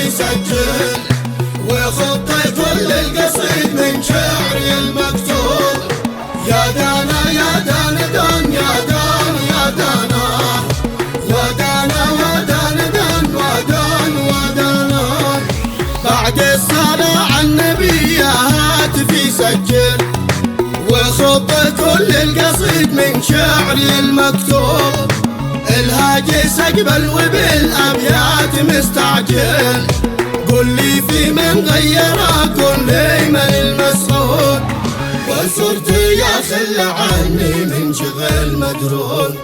يسجل ويخط كل القصيد من شعري المكتوب. يا دانا يا دانا دان يا دان يا دانا ودانا ودانا دان ودان ودانا. بعد الصلاة على النبي يا هاتفي سجل وخط كل القصيد من شعري المكتوب. الهاجي سقبل وبالأبيات مستعجل، قل لي في من غيرك قل لي من المسؤول. وصرت يا خل عني من شغل مدرون،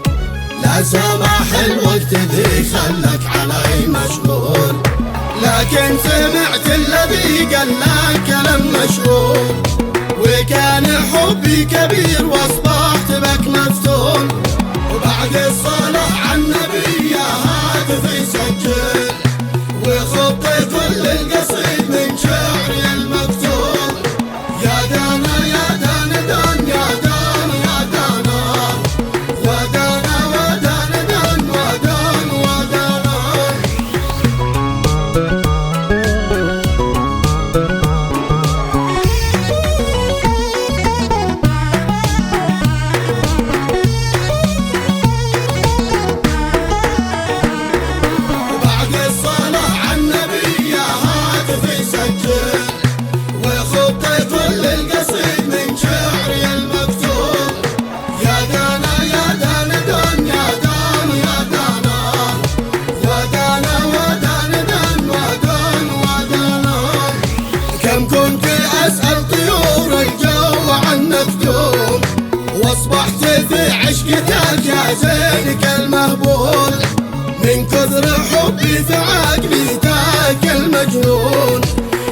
لا سمح الوقت ذي خلك علي مشغول. لكن سمعت الذي قال لك كلام مشغول، وكان حبي كبير واصبحت بك مفتون. وبعد الصلاة على النبي يا هاتفي سجل وخط كل القصيد من شعري المكتوب. يا دانا يا دانا دان يا دان يا دانا ودانا ودانا دان ودان ودانا. كنت أسأل طيور الجو عنك دوم، واصبحت في عشقتك يا زينك المهبول. من كثر حبي في عقلي تاكل مجنون،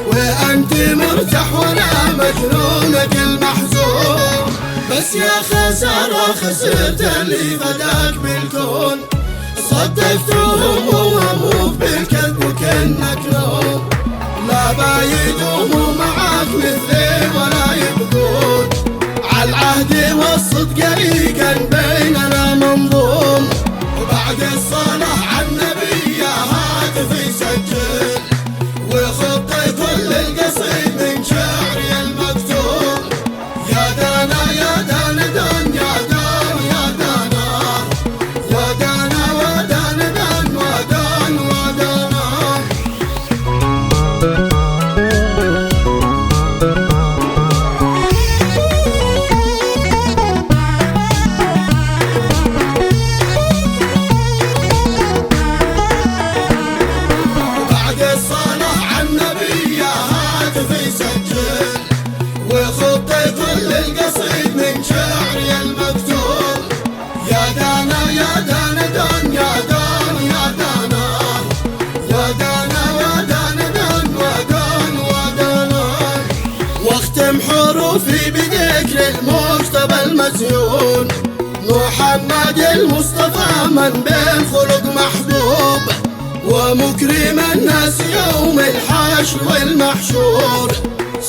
وأنت مرتاح وأنا مجنونك المحزون. بس يا خسارة خسرت اللي فداك بالكون، صدقتهم وهموك بالكذب وكأنك نوم. لا بايدهم معاك مثلي ولا يبقون، عالعهد والصدق لي كان بيننا منظوم. وبعد الصلاة على النبي يا هاتفي سجل وخط كل القصيد من شعري المكتوب. يا دانا يا دانا دان يا دان يا دانا ودانا ودانا دان ودان ودانا. وخط كل القصيد من شعري المكتوب. يا دانا يا دانا دان يا دان يا دانا ودانا ودانا دان ودان ودانا. واختم حروفي بذكر المجتبى المزيون، محمد المصطفى من بين خلق محبوب، ومكرم الناس يوم الحشر والمحشور.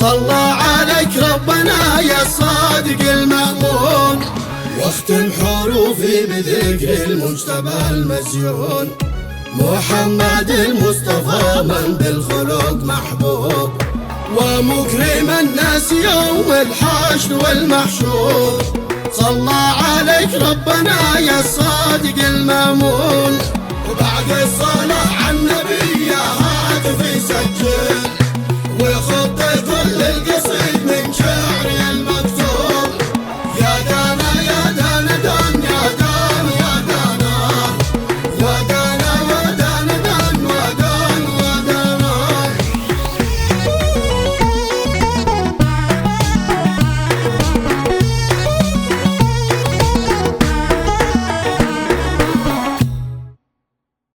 صلى عليك ربنا يا الصادق المأمون. واختم حروفي بذكر المجتبى المزيون، محمد المصطفى من بالخلق محبوب، ومكرم الناس يوم الحشر والمحشور. صلى عليك ربنا يا الصادق المأمون. وبعد الصلاة على النبي يا هاتفي سجل وخط كل القصيد